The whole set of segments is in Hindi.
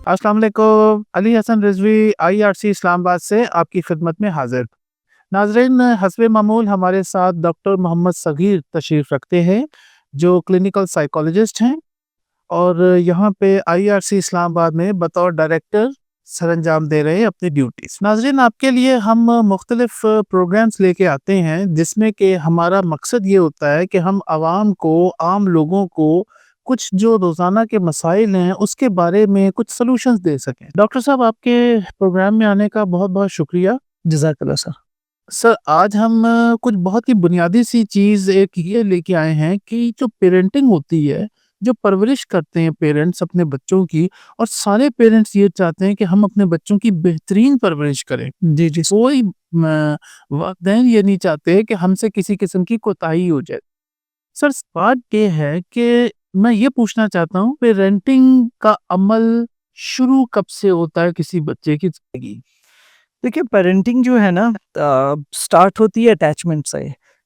अस्सलाम वालेकुम। अली हसन रिजवी आईआरसी इस्लामाबाद से आपकी खिदमत में हाजिर। नाजरीन, हस्बे मामूल हमारे साथ डॉक्टर मोहम्मद सगीर तशरीफ़ रखते हैं, जो क्लिनिकल साइकोलॉजिस्ट हैं और यहाँ पे आईआरसी इस्लामाबाद में बतौर डायरेक्टर सरअंजाम दे रहे हैं अपनी ड्यूटीज़। नाजरीन, आपके लिए हम मुख्तलिफ प्रोग्राम्स लेके आते हैं, जिसमें कि हमारा मकसद ये होता है कि हम आवाम को, आम लोगों को कुछ जो रोज़ाना के मसाइल हैं, उसके बारे में कुछ सॉल्यूशंस दे सकें। डॉक्टर साहब, आपके प्रोग्राम में आने का बहुत-बहुत शुक्रिया। जज़ाकल्लाह सर। सर, आज हम कुछ बहुत ही बुनियादी सी चीज़ एक ये लेके आए हैं कि जो पेरेंटिंग होती है, जो परवरिश करते हैं पेरेंट्स अपने बच्चों की, और सारे पेरेंट्स ये चाहते हैं कि हम अपने बच्चों की बेहतरीन परवरिश करें। जी, जी। कोई वालिदैन ये नहीं चाहते कि हमसे किसी किस्म की कोताही हो जाए। सर, बात ये है कि मैं ये पूछना चाहता हूँ, पेरेंटिंग का अमल शुरू कब से होता है किसी बच्चे की ज़िंदगी? देखिए पेरेंटिंग जो है ना स्टार्ट होती है अटैचमेंट से।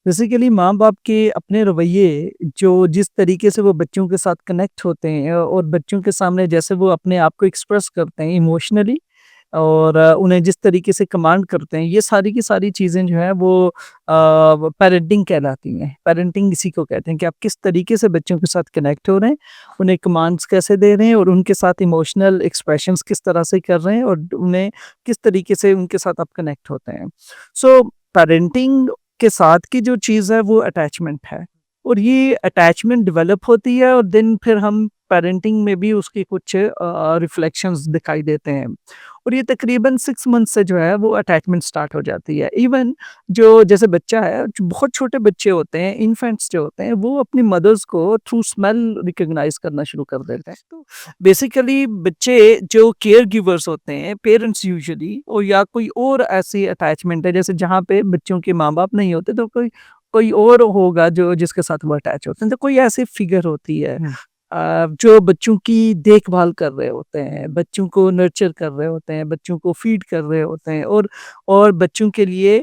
बेसिकली माँ-बाप के अपने रवैये जो जिस तरीके से वो बच्चों के साथ कनेक्ट होते हैं और बच्चों के सामने जैसे वो अपने आप को एक्सप्रेस करते हैं इमोशनली और उन्हें जिस तरीके से कमांड करते हैं, ये सारी की सारी चीज़ें जो हैं वो पेरेंटिंग कहलाती हैं। पेरेंटिंग इसी को कहते हैं कि आप किस तरीके से बच्चों के साथ कनेक्ट हो रहे हैं, उन्हें कमांड्स कैसे दे रहे हैं और उनके साथ इमोशनल एक्सप्रेशंस किस तरह से कर रहे हैं और उन्हें किस तरीके से उनके साथ आप कनेक्ट होते हैं। सो पेरेंटिंग के साथ की जो चीज़ है वो अटैचमेंट है और ये अटैचमेंट डेवलप होती है और देन फिर हम पेरेंटिंग में भी उसके कुछ रिफ्लेक्शंस दिखाई देते हैं और ये तकरीबन 6 मंथ से जो है वो अटैचमेंट स्टार्ट हो जाती है। इवन जो जैसे बच्चा है, जो बहुत छोटे बच्चे होते हैं, इन्फेंट्स जो होते हैं, वो अपनी मदर्स को थ्रू स्मेल रिकॉग्नाइज़ करना शुरू कर देते हैं। तो बेसिकली बच्चे जो केयर गिवर्स होते हैं, पेरेंट्स यूजुअली और या कोई और ऐसी अटैचमेंट है जैसे जहाँ पे बच्चों के माँ-बाप नहीं होते तो कोई कोई और होगा जो जिसके साथ वो अटैच होते हैं। तो कोई ऐसी फिगर होती है हुँ। जो बच्चों की देखभाल कर रहे होते हैं, बच्चों को नर्चर कर रहे होते हैं, बच्चों को फीड कर रहे होते हैं और बच्चों के लिए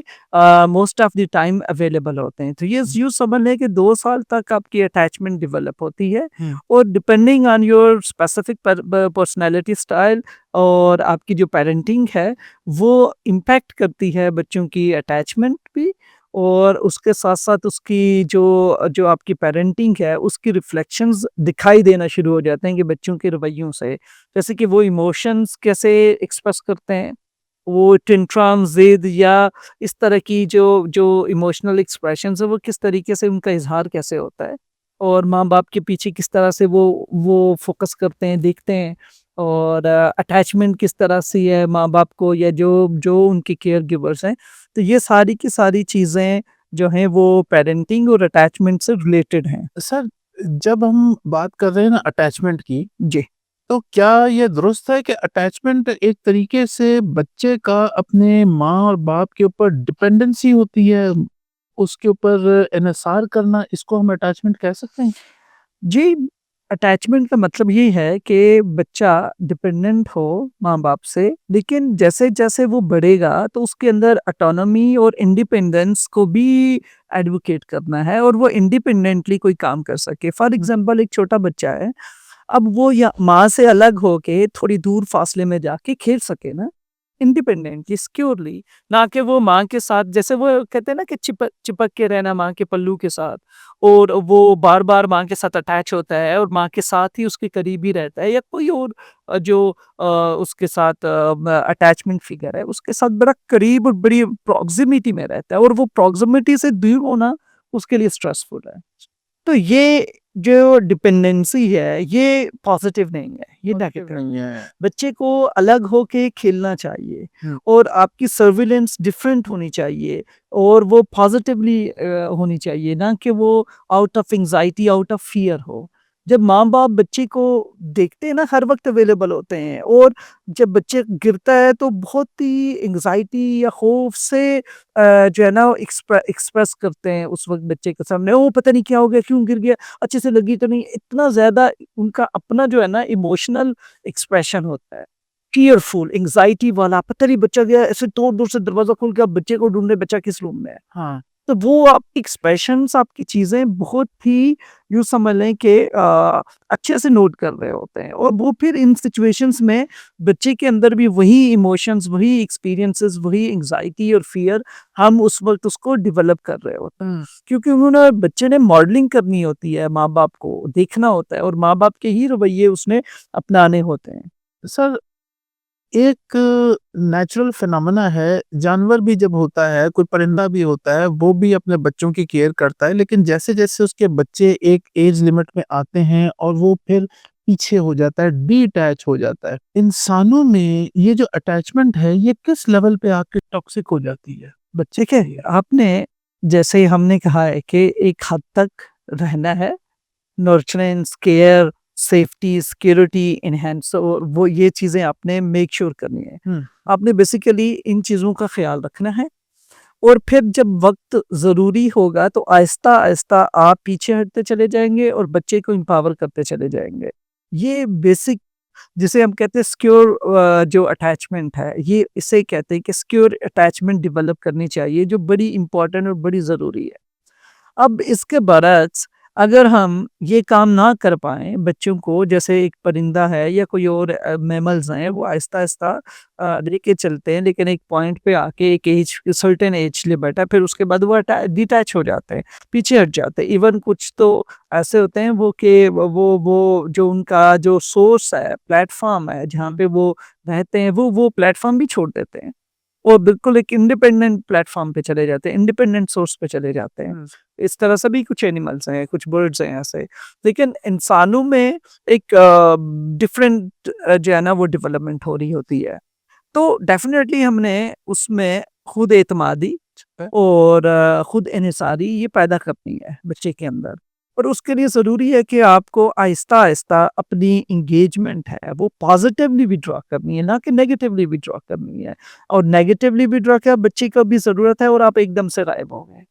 most of the time available होते हैं। तो ये यूँ समझ लें कि 2 साल तक आपकी अटैचमेंट डेवलप होती है हुँ। और depending on your specific personality style और आपकी जो पेरेंटिंग है, वो इम्पैक्ट करती है बच्चों की अटैचमेंट भी और उसके साथ-साथ उसकी जो जो आपकी पेरेंटिंग है, उसकी रिफ्लेक्शंस दिखाई देना शुरू हो जाते हैं कि बच्चों के रवैयों से। जैसे कि वो इमोशंस कैसे एक्सप्रेस करते हैं, वो टेंट्रम, ज़िद या इस तरह की जो जो इमोशनल एक्सप्रेशंस है, वो किस तरीके से उनका इज़हार कैसे होता है और माँ-बाप के पीछे किस तरह से वो फ़ोकस करते हैं, देखते हैं और अटैचमेंट किस तरह से है माँ-बाप को या जो जो उनके केयर गिवर्स हैं। तो ये सारी की सारी चीज़ें जो हैं वो पेरेंटिंग और अटैचमेंट से रिलेटेड हैं। सर, जब हम बात कर रहे हैं ना अटैचमेंट की, जी। तो क्या ये दुरुस्त है कि अटैचमेंट एक तरीके से बच्चे का अपने माँ और बाप के ऊपर डिपेंडेंसी होती है, उसके ऊपर इन्हिसार करना, इसको हम अटैचमेंट कह सकते हैं? जी, अटैचमेंट का मतलब ये है कि बच्चा डिपेंडेंट हो माँ-बाप से, लेकिन जैसे-जैसे वो बढ़ेगा तो उसके अंदर ऑटोनॉमी और इंडिपेंडेंस को भी एडवोकेट करना है और वो इंडिपेंडेंटली कोई काम कर सके। फॉर एग्ज़ाम्पल एक छोटा बच्चा है, अब वो या माँ से अलग होके थोड़ी दूर फासले में जाके खेल सके ना, इंडिपेंडेंटली, सिक्योरली, ना कि वो माँ के साथ जैसे वो कहते हैं ना कि चिपक चिपक के रहना माँ के पल्लू के साथ और वो बार-बार माँ के साथ अटैच होता है और माँ के साथ ही उसके करीब ही रहता है या कोई और जो उसके साथ अटैचमेंट फिगर है, उसके साथ बड़ा करीब और बड़ी प्रॉक्सिमिटी में रहता है और वो प्रॉक्सिमिटी से दूर होना उसके लिए स्ट्रेसफुल है। तो ये जो डिपेंडेंसी है, ये पॉज़िटिव नहीं है, ये पॉज़िटिव नेगेटिव नहीं है। है। बच्चे को अलग होके खेलना चाहिए हुँ। और आपकी सर्विलेंस डिफरेंट होनी चाहिए और वो पॉज़िटिवली होनी चाहिए, ना कि वो out of anxiety, out of fear हो। जब माँ-बाप बच्चे को देखते हैं ना, हर वक़्त अवेलेबल होते हैं और जब बच्चे गिरता है तो बहुत ही एंग्ज़ायटी या ख़ौफ़ से जो है ना वो एक्सप्रेस करते हैं उस वक़्त बच्चे के सामने, "ओह! पता नहीं क्या हो गया? क्यों गिर गया? अच्छे से लगी तो नहीं?" इतना ज़्यादा उनका अपना जो है ना इमोशनल एक्सप्रेशन होता है। फ़ियरफुल, एंग्ज़ायटी वाला, पता नहीं बच्चा गया ऐसे दूर-दूर से दरवाज़ा खोल के आप बच्चे को ढूँढ रहे, बच्चा किस रूम में है। हाँ। तो वो आपकी एक्सप्रेशंस, आपकी चीज़ें बहुत ही यूँ समझ लें कि अच्छे से नोट कर रहे होते हैं, और वो फिर इन सिचुएशंस में बच्चे के अंदर भी वही इमोशंस, वही एक्सपीरियंसेस, वही एंग्जायटी और फ़ियर हम उस वक़्त उसको डेवलप कर रहे होते हैं। क्योंकि उन्होंने बच्चे ने मॉडलिंग करनी होती है, माँ-बाप को देखना होता है, और माँ-बाप के ही रवैये उसने अपनाने होते हैं। सर, एक नेचुरल फिनोमेना है, जानवर भी जब होता है, कोई परिंदा भी होता है, वो भी अपने बच्चों की केयर करता है, लेकिन जैसे-जैसे उसके बच्चे एक एज लिमिट में आते हैं और वो फिर पीछे हो जाता है, डिटैच हो जाता है। इंसानों में ये जो अटैचमेंट है, ये किस लेवल पे आके टॉक्सिक हो जाती है बच्चे ठीक के है, लिए? आपने जैसे हमने कहा है कि एक हद तक रहना है, nurturance, care, safety, security, enhance, और वो ये चीज़ें आपने मेक श्योर करनी है। हुँ, आपने बेसिकली इन चीज़ों का ख़्याल रखना है, और फिर जब वक़्त ज़रूरी होगा तो आहिस्ता-आहिस्ता आप पीछे हटते चले जाएँगे और बच्चे को एम्पावर करते चले जाएँगे। ये बेसिक, जिसे हम कहते हैं सिक्योर जो अटैचमेंट है, ये इसे कहते हैं कि सिक्योर अटैचमेंट डेवलप करनी चाहिए, जो बड़ी इम्पोर्टेंट और बड़ी ज़रूरी है। अब इसके बरअक्स अगर हम ये काम ना कर पाएँ बच्चों को, जैसे एक परिंदा है या कोई और मैमल्स हैं, वो आहिस्ता-आहिस्ता लेके चलते हैं, लेकिन एक पॉइंट पे आके एक एज, सर्टेन एज लिमिट है, फिर उसके बाद वो डिटैच हो जाते हैं, पीछे हट जाते हैं। इवन कुछ तो ऐसे होते हैं वो कि वो जो उनका जो सोर्स है, प्लेटफ़ॉर्म है, जहाँ पे वो रहते हैं, वो प्लेटफ़ॉर्म भी छोड़ देते हैं। वो बिल्कुल एक इंडिपेंडेंट प्लेटफ़ॉर्म पे चले जाते हैं, इंडिपेंडेंट सोर्स पे चले जाते हैं। हुँ। इस तरह से भी कुछ एनिमल्स हैं, कुछ बर्ड्स हैं ऐसे। लेकिन इंसानों में एक डिफरेंट जो है ना वो डेवलपमेंट हो रही होती है। तो डेफ़िनेटली हमने उसमें खुद एतमादी है। और खुद इन्हिसारी ये पैदा करनी है बच्चे के अंदर। और उसके लिए ज़रूरी है कि आपको आहिस्ता-आहिस्ता अपनी एंगेजमेंट है, वो पॉज़िटिवली विथड्रॉ करनी है, ना कि नेगेटिवली विथड्रॉ करनी है। और नेगेटिवली विथड्रॉ क्या, बच्चे को भी ज़रूरत है और आप एकदम से गायब हो गए।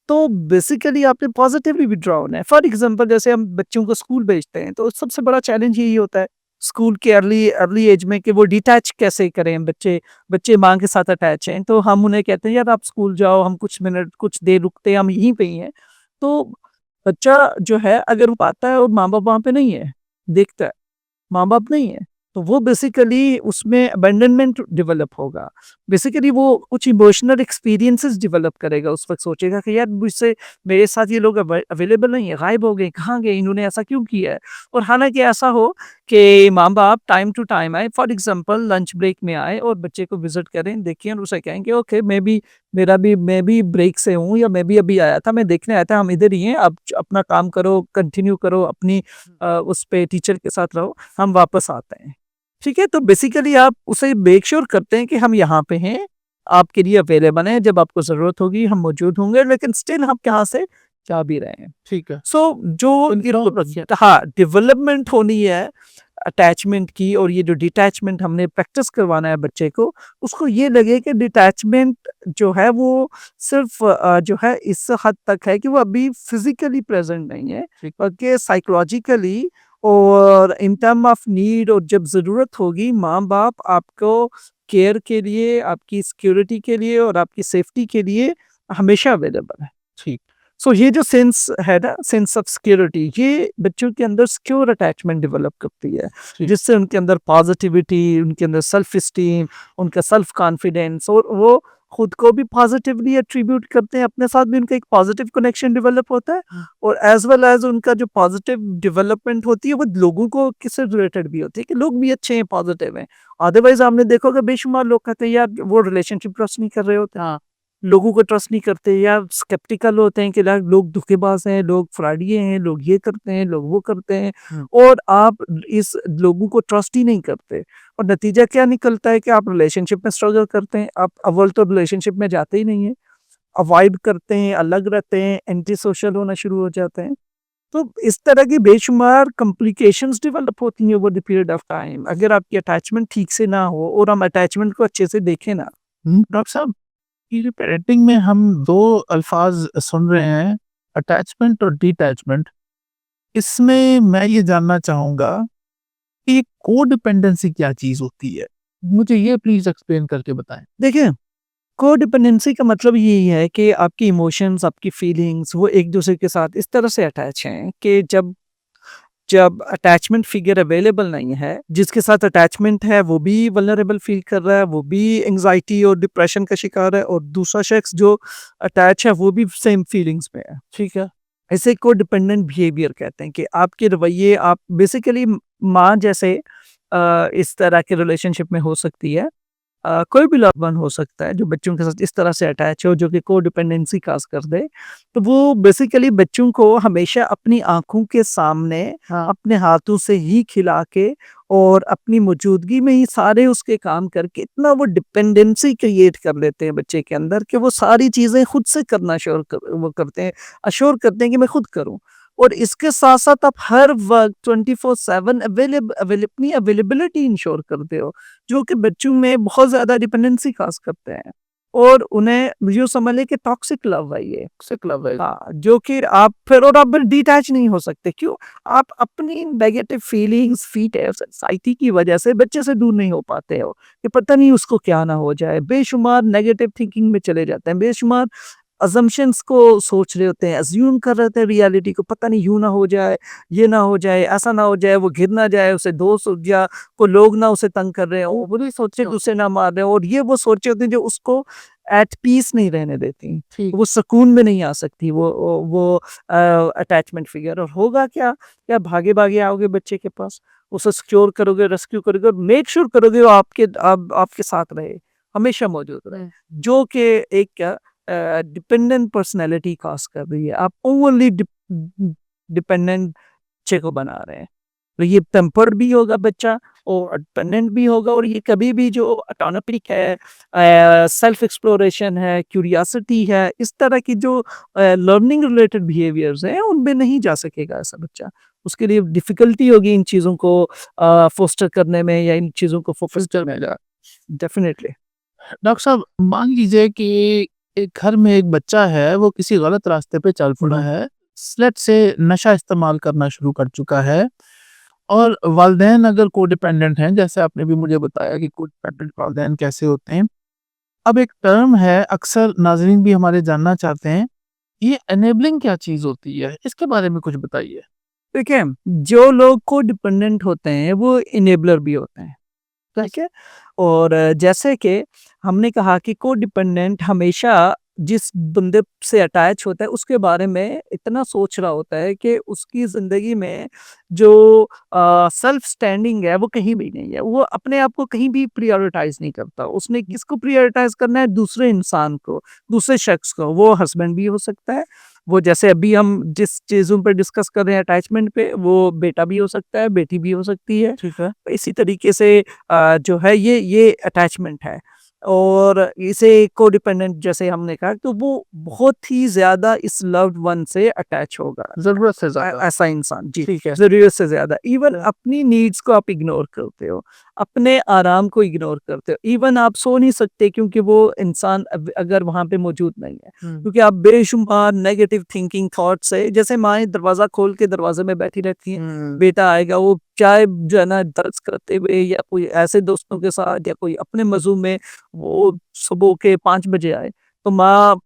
तो बेसिकली आपने पॉज़िटिवली विथड्रॉ होना है। फॉर एग्ज़ाम्पल जैसे हम बच्चों को स्कूल भेजते हैं, तो सबसे बड़ा चैलेंज यही होता है, स्कूल के अर्ली अर्ली एज में, कि वो डिटैच कैसे करें बच्चे। बच्चे माँ के साथ अटैच हैं, तो हम उन्हें कहते हैं यार आप स्कूल जाओ, हम कुछ मिनट कुछ देर रुकते हैं, हम यहीं पे ही हैं। तो बच्चा जो है अगर वो पाता है और माँ-बाप वहाँ पे नहीं है, देखता है, माँ-बाप नहीं है, तो वो बेसिकली उसमें अबैंडनमेंट डेवलप होगा। बेसिकली वो कुछ इमोशनल एक्सपीरियंसेस डेवलप करेगा, उस वक़्त सोचेगा कि यार मुझसे, मेरे साथ ये लोग अवेलेबल नहीं है, गायब हो गए, कहाँ गए, इन्होंने ऐसा क्यों किया है? और हालाँकि ऐसा हो कि माँ-बाप टाइम टू टाइम आए, फॉर एग्ज़ाम्पल लंच ब्रेक में आए और बच्चे को विज़िट करें, देखें और उसे कहें कि ओके, मैं भी ब्रेक से हूँ, या मैं भी अभी आया था, मैं देखने आया था, हम इधर ही हैं, आप अपना काम करो, कंटिन्यू करो, अपनी उस पे टीचर के साथ रहो, हम वापस आते हैं। ठीक है? तो बेसिकली आप उसे मेक श्योर करते हैं कि हम यहाँ पे हैं, आपके लिए अवेलेबल हैं, जब आपको ज़रूरत होगी हम मौजूद होंगे, लेकिन स्टिल हम यहाँ से जा भी रहे हैं। ठीक है। सो जो हाँ, डेवलपमेंट होनी है अटैचमेंट की, और ये जो डिटैचमेंट हमने प्रैक्टिस करवाना है बच्चे को, उसको ये लगे कि डिटैचमेंट जो है वो सिर्फ़ जो है इस हद तक है कि वो अभी फिज़िकली प्रेज़ेंट नहीं है, ठीक। बल्कि साइकोलॉजिकली और इन टर्म ऑफ नीड, और जब ज़रूरत होगी माँ-बाप आपको केयर के लिए, आपकी सिक्योरिटी के लिए और आपकी सेफ्टी के लिए हमेशा अवेलेबल है। ठीक। सो ये जो सेंस है ना, सेंस ऑफ सिक्योरिटी, ये बच्चों के अंदर सिक्योर अटैचमेंट डेवलप करती है, ठीक। जिससे उनके अंदर पॉजिटिविटी, उनके अंदर सेल्फ एस्टीम, उनका सेल्फ कॉन्फिडेंस, और वो खुद को भी पॉजिटिवली एट्रीब्यूट करते हैं, अपने साथ भी उनका एक पॉजिटिव कनेक्शन डेवलप होता है, हुँ। और एज वेल एज उनका जो पॉजिटिव डेवलपमेंट होती है वो लोगों को किससे रिलेटेड भी होती है, कि लोग भी अच्छे हैं, पॉजिटिव हैं। अदरवाइज आपने देखोगे बेशुमार लोग कहते हैं यार वो रिलेशनशिप ट्रस्ट नहीं कर रहे होते, हाँ। लोगों को ट्रस्ट नहीं करते, या स्केप्टिकल होते हैं कि यार लोग धोखेबाज हैं, लोग फ्रॉडिये हैं, लोग ये करते हैं, लोग वो करते हैं, हुँ। और आप इस लोगों को ट्रस्ट ही नहीं करते, और नतीजा क्या निकलता है कि आप रिलेशनशिप में स्ट्रगल करते हैं, आप अव्वल तो रिलेशनशिप में जाते ही नहीं हैं, अवॉइड करते हैं, अलग रहते हैं, एंटी सोशल होना शुरू हो जाते हैं। तो इस तरह की बेशुमार कॉम्प्लिकेशंस डेवलप होती हैं over the period of time, अगर आपकी अटैचमेंट ठीक से ना हो, और हम अटैचमेंट को अच्छे से देखें ना। डॉक्टर साहब, ये जो पेरेंटिंग में हम 2 अल्फ़ाज़ सुन रहे हैं, अटैचमेंट और डिटैचमेंट, इसमें मैं ये जानना चाहूँगा कि कोडिपेंडेंसी क्या चीज़ होती है? मुझे ये प्लीज़ एक्सप्लेन करके बताएँ। देखिए, कोडिपेंडेंसी का मतलब यही है कि आपकी इमोशंस, आपकी फीलिंग्स वो एक-दूसरे के साथ इस तरह से अटैच हैं कि जब जब अटैचमेंट फिगर अवेलेबल नहीं है, जिसके साथ अटैचमेंट है वो भी वल्नरेबल फ़ील कर रहा है, वो भी एंग्ज़ायटी और डिप्रेशन का शिकार है और दूसरा शख्स जो अटैच है वो भी सेम फीलिंग्स में है। ठीक है। इसे कोडिपेंडेंट बिहेवियर कहते हैं कि आपके रवैये आप बेसिकली माँ जैसे इस तरह के रिलेशनशिप में हो सकती है। कोई भी लव्ड वन हो सकता है जो बच्चों के साथ इस तरह से अटैच हो जो कि कोडिपेंडेंसी काज़ कर दे। तो वो बेसिकली बच्चों को हमेशा अपनी आँखों के सामने हाँ। अपने हाथों से ही खिला के और अपनी मौजूदगी में ही सारे उसके काम करके इतना वो डिपेंडेंसी क्रिएट कर लेते हैं बच्चे के अंदर कि वो सारी चीज़ें खुद से करना श्योर कर वो करते हैं, अश्योर करते हैं कि मैं खुद करूँ। और इसके साथ-साथ आप हर वक़्त 24/7 अपनी अवेलेबिलिटी इंश्योर करते हो, जो कि बच्चों में बहुत ज़्यादा डिपेंडेंसी काज़ करते हैं। और उन्हें यूँ समझ लें कि टॉक्सिक लव है ये। टॉक्सिक लव है। हाँ, जो कि आप फिर और आप डिटैच नहीं हो सकते, क्यों? आप अपनी नेगेटिव फीलिंग्स, फीलिंग्स, एंग्ज़ायटी की वजह से बच्चे से दूर नहीं हो पाते हो, कि पता नहीं उसको क्या ना हो जाए, बेशुमार नेगेटिव थिंकिंग में चले जाते हैं, बेशुमार असम्पशन्स को सोच रहे होते हैं, अज़्यूम कर रहे होते हैं रियलिटी को, पता नहीं यूँ ना हो जाए, ये ना हो जाए, ऐसा ना हो जाए, वो गिर ना जाए, उसे दोस्त या कोई लोग ना उसे तंग कर रहे हों, वो नहीं सोचे कि उसे ना मार रहे हों, और ये वो सोचे होती हैं जो उसको एट पीस नहीं रहने देती। ठीक। वो सुकून में नहीं आ सकती वो अटैचमेंट फिगर। और होगा क्या? क्या भागे-भागे आओगे बच्चे के पास, उसे सिक्योर करोगे, रेस्क्यू करोगे और मेक श्योर करोगे वो आपके साथ रहे, हमेशा मौजूद रहे। जो कि एक क्या डिपेंडेंट पर्सनैलिटी काज़ कर रही है। आप ओवरली डिपेंडेंट बच्चे को बना रहे हैं। तो ये पैम्पर्ड भी होगा बच्चा और डिपेंडेंट भी होगा, और ये कभी भी जो ऑटोनॉमिक है, सेल्फ एक्सप्लोरेशन है, क्यूरियोसिटी है, इस तरह की जो लर्निंग रिलेटेड बिहेवियर्स हैं, उनमें नहीं जा सकेगा ऐसा बच्चा। उसके लिए डिफ़िकल्टी होगी इन चीज़ों को फोस्टर करने में या इन चीज़ों को फोकस करने में। डेफ़िनिटली। डॉक्टर साहब, मान लीजिए कि एक घर में एक बच्चा है, वो किसी गलत रास्ते पे चल पड़ा है। लेट्स से नशा इस्तेमाल करना शुरू कर चुका है और वालिदैन अगर कोडिपेंडेंट हैं, जैसे आपने भी मुझे बताया कि कोडिपेंडेंट वालिदैन कैसे होते हैं। अब एक टर्म है, अक्सर नाज़रीन भी हमारे जानना चाहते हैं, ये एनेबलिंग क्या चीज़ होती है? इसके बारे में कुछ बताइए। देखिए, जो लोग कोडिपेंडेंट होते हैं, वो इनेबलर भी होते हैं। ठीक है? और जैसे कि हमने कहा कि कोडिपेंडेंट हमेशा जिस बंदे से अटैच होता है उसके बारे में इतना सोच रहा होता है कि उसकी ज़िंदगी में जो सेल्फ स्टैंडिंग है वो कहीं भी नहीं है। वो अपने आप को कहीं भी प्रायोरिटाइज़ नहीं करता। उसने किसको प्रायोरिटाइज़ करना है? दूसरे इंसान को, दूसरे शख्स को। वो हस्बैंड भी हो सकता है, वो जैसे अभी हम जिस चीज़ों पे डिस्कस कर रहे हैं अटैचमेंट पे, वो बेटा भी हो सकता है, बेटी भी हो सकती है। ठीक है। इसी तरीके से जो है ये अटैचमेंट है, और इसे कोडिपेंडेंट जैसे हमने कहा, तो वो बहुत ही ज़्यादा इस लव्ड वन से अटैच होगा। ज़रूरत से ज़्यादा। ऐसा इंसान जी, ठीक है। ज़रूरत से ज़्यादा। इवन अपनी नीड्स को आप इग्नोर करते हो, अपने आराम को इग्नोर करते हो। इवन आप सो नहीं सकते क्योंकि वो इंसान अगर वहाँ पे मौजूद नहीं है। क्योंकि आप बेशुमार नेगेटिव थिंकिंग थॉट से, जैसे माएँ दरवाज़ा खोल के दरवाज़े में बैठी रहती हैं, हुँ। बेटा आएगा, वो चाहे जो है ना दर्द करते हुए या कोई ऐसे दोस्तों के साथ या कोई अपने मज़ों में वो सुबह के 5 बजे आए, तो माँ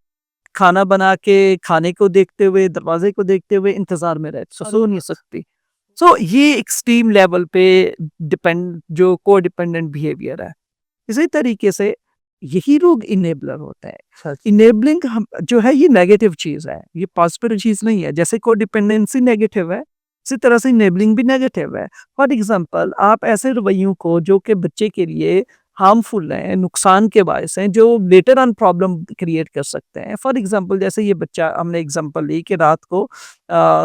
खाना बना के खाने को देखते हुए, दरवाज़े को देखते हुए इंतज़ार में रहती, सो नहीं सकती। सो ये एक्सट्रीम लेवल पे जो को-डिपेंडेंट बिहेवियर है। इसी तरीके से यही लोग इनेबलर होते हैं। अच्छा। इनेबलिंग हम जो है ये नेगेटिव चीज़ है, ये पॉजिटिव चीज़ नहीं है। जैसे कोडिपेंडेंसी नेगेटिव है, इसी तरह से इनेबलिंग भी नेगेटिव है। फॉर एग्ज़ाम्पल आप ऐसे रवैयों को जो कि बच्चे के लिए हार्मफुल हैं, नुकसान के बायस हैं, जो लेटर ऑन प्रॉब्लम क्रिएट कर सकते हैं। फॉर एग्ज़ाम्पल जैसे ये बच्चा हमने एग्ज़ाम्पल ली कि रात को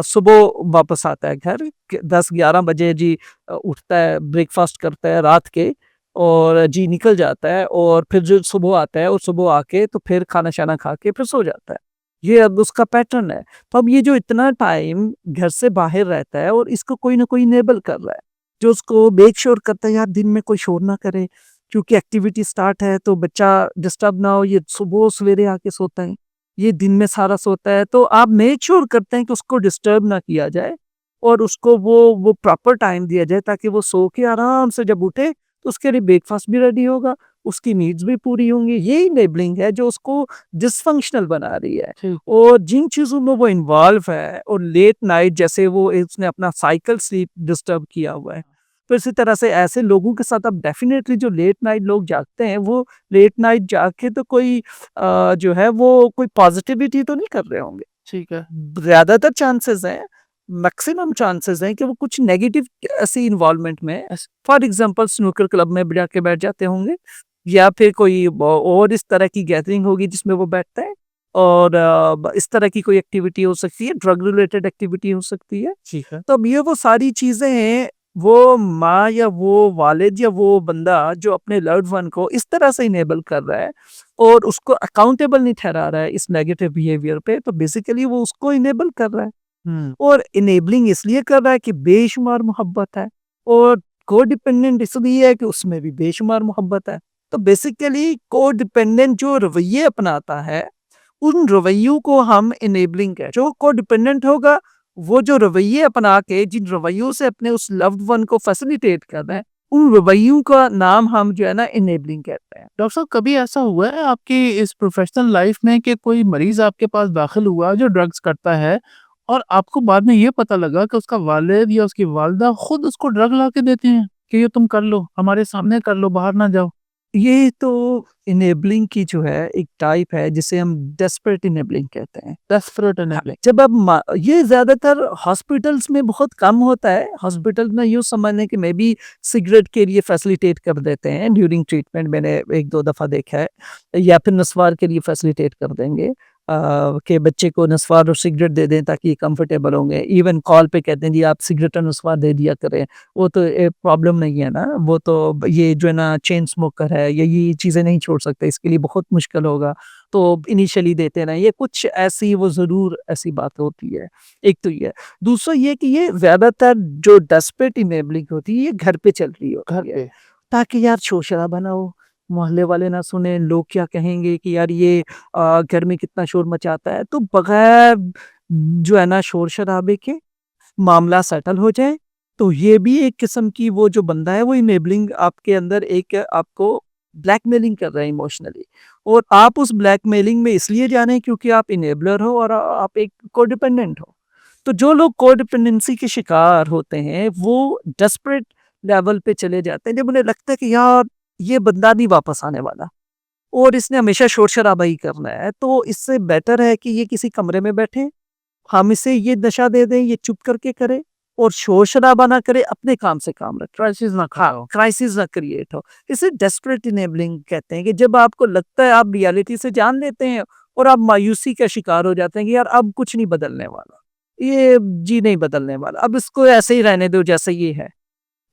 सुबह वापस आता है घर, 10-11 बजे जी उठता है, ब्रेकफ़ास्ट करता है रात के, और जी निकल जाता है, और फिर जो सुबह आता है और सुबह आके तो फिर खाना-शाना खा के फिर सो जाता है। ये अब उसका पैटर्न है। तो अब ये जो इतना टाइम घर से बाहर रहता है और इसको कोई ना कोई इनेबल कर रहा है, जो उसको मेक श्योर करता है यार दिन में कोई शोर ना करे, क्योंकि एक्टिविटी स्टार्ट है तो बच्चा डिस्टर्ब ना हो, ये सुबह सवेरे आके सोता है, ये दिन में सारा सोता है। तो आप मेक श्योर करते हैं कि उसको डिस्टर्ब ना किया जाए और उसको वो प्रॉपर टाइम दिया जाए ताकि वो सो के आराम से जब उठे तो उसके लिए ब्रेकफ़ास्ट भी रेडी होगा, उसकी नीड्स भी पूरी होंगी। ये इनेबलिंग है जो उसको डिसफंक्शनल बना रही है। ठीक। और जिन चीज़ों में वो इन्वॉल्व है और लेट नाइट जैसे वो उसने अपना साइकिल स्लीप डिस्टर्ब किया हुआ है, तो इसी तरह से ऐसे लोगों के साथ अब डेफ़िनेटली जो लेट नाइट लोग जागते हैं, वो लेट नाइट जाग के तो कोई जो है वो कोई पॉज़िटिविटी तो नहीं कर रहे होंगे। ठीक है। ज़्यादातर चांसेस हैं, मैक्सिमम चांसेस हैं कि वो कुछ नेगेटिव ऐसी इन्वॉल्वमेंट में फॉर एग्ज़ाम्पल स्नूकर क्लब में जाके बैठ जाते होंगे या फिर कोई और इस तरह की गैदरिंग होगी जिसमें वो बैठते हैं और इस तरह की कोई एक्टिविटी हो सकती है, ड्रग रिलेटेड एक्टिविटी हो सकती है। ठीक है। तो अब ये वो सारी चीज़ें हैं, वो माँ या वो वालिद या वो बंदा जो अपने लव्ड वन को इस तरह से इनेबल कर रहा है और उसको अकाउंटेबल नहीं ठहरा रहा है इस नेगेटिव बिहेवियर पे, तो बेसिकली वो उसको इनेबल कर रहा है। हुँ। और इनेबलिंग इसलिए कर रहा है कि बेशुमार मोहब्बत है और कोडिपेंडेंट इसलिए है कि उसमें भी बेशुमार मोहब्बत है। तो बेसिकली कोडिपेंडेंट जो रवैये अपनाता है, उन रवैयों को हम इनेबलिंग कहते हैं। जो कोडिपेंडेंट होगा, वो जो रवैये अपना के जिन रवैयों से अपने उस लव्ड वन को फैसिलिटेट कर रहे हैं, उन रवैयों का नाम हम जो है ना इनेबलिंग कहते हैं। डॉक्टर साहब, कभी ऐसा हुआ है आपकी इस प्रोफ़ेशनल लाइफ़ में कि कोई मरीज़ आपके पास दाखिल हुआ जो ड्रग्स करता है और आपको बाद में ये पता लगा कि उसका वालिद या उसकी वालिदा खुद उसको ड्रग ला के देते हैं कि ये तुम कर लो, हमारे सामने कर लो, बाहर ना जाओ? ये तो इनेबलिंग की जो है एक टाइप है जिसे हम डेस्परेट इनेबलिंग कहते हैं। डेस्परेट हाँ, इनेबलिंग। जब अब ये ज़्यादातर हॉस्पिटल्स में बहुत कम होता है। हॉस्पिटल में यूँ समझ लें कि मे बी सिगरेट के लिए फैसिलिटेट कर देते हैं ड्यूरिंग ट्रीटमेंट, मैंने 1-2 दफ़ा देखा है। या फिर नस्वार के लिए फैसिलिटेट कर देंगे कि बच्चे को नस्वार और सिगरेट दे दें ताकि कंफर्टेबल होंगे। इवन कॉल पे कहते हैं जी आप सिगरेट और नस्वार दे दिया करें। वो तो प्रॉब्लम नहीं है ना, वो तो ये जो है ना चेन स्मोकर है या ये चीज़ें नहीं छोड़ सकते, इसके लिए बहुत मुश्किल होगा। तो इनिशियली देते रहें, ये कुछ ऐसी वो ज़रूर ऐसी बात होती है। एक तो ये। दूसरा ये कि ये ज़्यादातर जो डेस्परेट इनेबलिंग होती है, ये घर पे चल रही घर होती है। पे। ताकि यार शोर-शराबा ना हो, मोहल्ले वाले ना सुने, लोग क्या कहेंगे कि यार ये घर में कितना शोर मचाता है। तो बगैर जो है ना शोर-शराबे के मामला सेटल हो जाए, तो ये भी एक किस्म की वो जो बंदा है वो इनेबलिंग आपके अंदर एक आपको ब्लैकमेलिंग कर रहा है इमोशनली और आप उस ब्लैकमेलिंग में इसलिए जा रहे हैं क्योंकि आप इनेबलर हो और आप एक कोडिपेंडेंट हो। तो जो लोग कोडिपेंडेंसी के शिकार होते हैं, वो डेस्परेट लेवल पे चले जाते हैं जब उन्हें लगता है कि यार ये बंदा नहीं वापस आने वाला और इसने हमेशा शोर-शराबा ही करना है, तो इससे बेटर है कि ये किसी कमरे में बैठे, हम इसे ये नशा दे दें, ये चुप करके करे और शोर-शराबा ना करे, अपने काम से काम रखे। क्राइसिस ना खड़ा हो। क्राइसिस ना क्रिएट हो। इसे डेस्परेट इनेबलिंग कहते हैं कि जब आपको लगता है आप रियलिटी से जान लेते हैं और आप मायूसी का शिकार हो जाते हैं कि यार अब कुछ नहीं बदलने वाला। ये जी नहीं बदलने वाला, अब इसको ऐसे ही रहने दो जैसे ये है।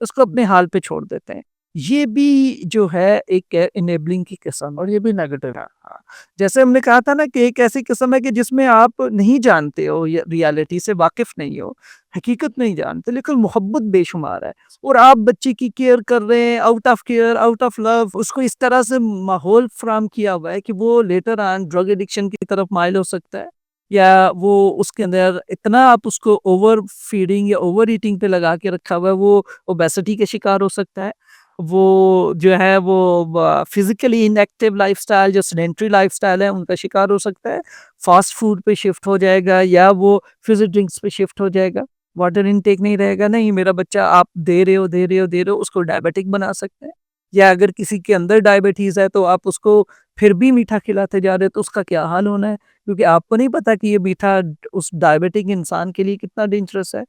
उसको अपने हाल पे छोड़ देते हैं। ये भी जो है एक इनेबलिंग की किस्म और ये भी नेगेटिव। है। हाँ, जैसे हमने कहा था ना कि एक ऐसी किस्म है कि जिसमें आप नहीं जानते हो या रियलिटी से वाकिफ नहीं हो, हकीकत नहीं जानते लेकिन मोहब्बत बेशुमार है और आप बच्चे की केयर कर रहे हैं out of care, out of love, उसको इस तरह से माहौल फ्राहम किया हुआ है कि वो लेटर ऑन ड्रग एडिक्शन की तरफ माइल हो सकता है या वो उसके अंदर इतना आप उसको ओवर फीडिंग या ओवर ईटिंग पे लगा के रखा हुआ है, वो ओबेसिटी के शिकार हो सकता है। वो जो है वो फिज़िकली इनएक्टिव लाइफ़स्टाइल जो सेडेंटरी लाइफ़स्टाइल है उनका शिकार हो सकता है। फ़ास्ट फूड पे शिफ्ट हो जाएगा या वो फ़िज़ी ड्रिंक्स पे शिफ्ट हो जाएगा। वाटर इनटेक नहीं रहेगा, नहीं मेरा बच्चा आप दे रहे हो, दे रहे हो, दे रहे हो, उसको डायबिटिक बना सकते हैं। या अगर किसी के अंदर डायबिटीज़ है तो आप उसको फिर भी मीठा खिलाते जा रहे हो तो उसका क्या हाल होना है? क्योंकि आपको नहीं पता कि ये मीठा उस डायबिटिक इंसान के लिए कितना डेंजरस है।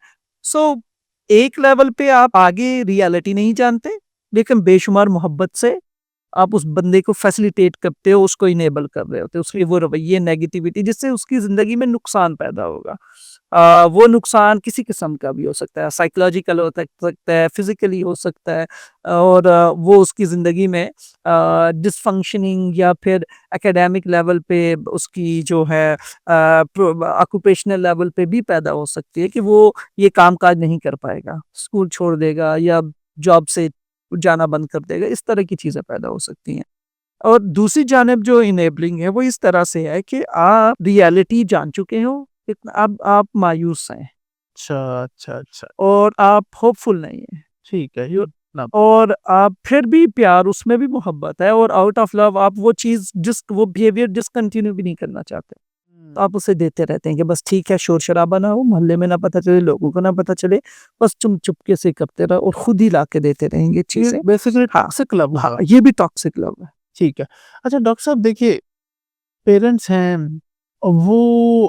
सो एक लेवल पे आप आगे रियलिटी नहीं जानते, लेकिन बेशुमार मोहब्बत से आप उस बंदे को फैसिलिटेट करते हो, उसको इनेबल कर रहे होते हो, उसके वो रवैये, नेगेटिविटी जिससे उसकी ज़िंदगी में नुकसान पैदा होगा। वो नुकसान किसी किस्म का भी हो सकता है, साइकोलॉजिकल हो सकता है, फिज़िकली हो सकता है और वो उसकी ज़िंदगी में डिसफंक्शनिंग या फिर एकेडमिक लेवल पे उसकी जो है ऑक्यूपेशनल लेवल पे भी पैदा हो सकती है कि वो ये काम-काज नहीं कर पाएगा, स्कूल छोड़ देगा या जॉब से जाना बंद कर देगा, इस तरह की चीज़ें पैदा हो सकती हैं। और दूसरी जानिब जो इनेबलिंग है वो इस तरह से है कि आप रियलिटी जान चुके हो, इतना अब आप मायूस हैं अच्छा, अच्छा, अच्छा। और आप होपफुल नहीं हैं। ठीक है। यू ना। और आप फिर भी प्यार, उसमें भी मोहब्बत है और आउट ऑफ लव आप वो चीज़ वो बिहेवियर डिसकंटिन्यू भी नहीं करना चाहते। तो आप उसे देते रहते हैं कि बस ठीक है, शोर-शराबा ना हो, मोहल्ले में ना पता चले, लोगों को ना पता चले, बस तुम चुपके से करते रहो और खुद ही लाके देते रहेंगे ये चीज़ें। बेसिकली हाँ, टॉक्सिक लव हाँ, हुआ। ये भी टॉक्सिक लव है। ठीक है। अच्छा डॉक्टर साहब देखिए, पेरेंट्स हैं, वो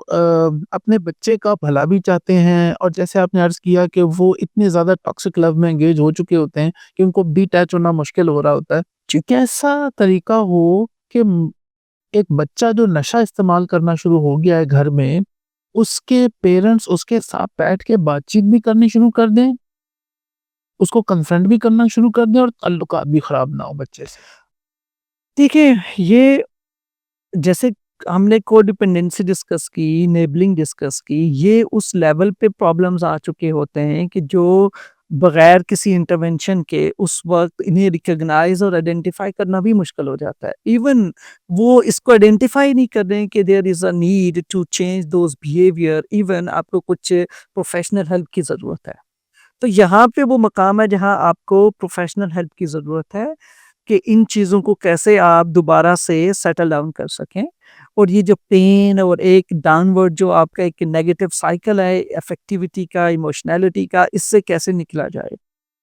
अपने बच्चे का भला भी चाहते हैं और जैसे आपने अर्ज़ किया कि वो इतने ज़्यादा टॉक्सिक लव में एंगेज हो चुके होते हैं कि उनको डिटैच होना मुश्किल हो रहा होता है। जी, कैसा तरीका हो कि एक बच्चा जो नशा इस्तेमाल करना शुरू हो गया है घर में, उसके पेरेंट्स उसके साथ बैठ के बातचीत भी करनी शुरू कर दें, उसको कन्फ्रंट भी करना शुरू कर दें और ताल्लुकात भी खराब ना हो बच्चे से? देखिए, ये जैसे हमने कोडिपेंडेंसी डिस्कस की, इनेबलिंग डिस्कस की, ये उस लेवल पे प्रॉब्लम्स आ चुके होते हैं कि जो बगैर किसी इंटरवेंशन के उस वक़्त इन्हें रिकॉग्नाइज़ और आइडेंटिफ़ाई करना भी मुश्किल हो जाता है। इवन वो इसको आइडेंटिफ़ाई नहीं कर रहे हैं कि there is a need to change those behaviour, even आपको कुछ प्रोफ़ेशनल हेल्प की ज़रूरत है। तो यहाँ पे वो मकाम है जहाँ आपको प्रोफ़ेशनल हेल्प की ज़रूरत है कि इन चीज़ों को कैसे आप दोबारा से सेटल डाउन कर सकें और ये जो पेन और एक डाउनवर्ड जो आपका एक नेगेटिव साइकिल है अफेक्टिविटी का, इमोशनैलिटी का, इससे कैसे निकला जाए।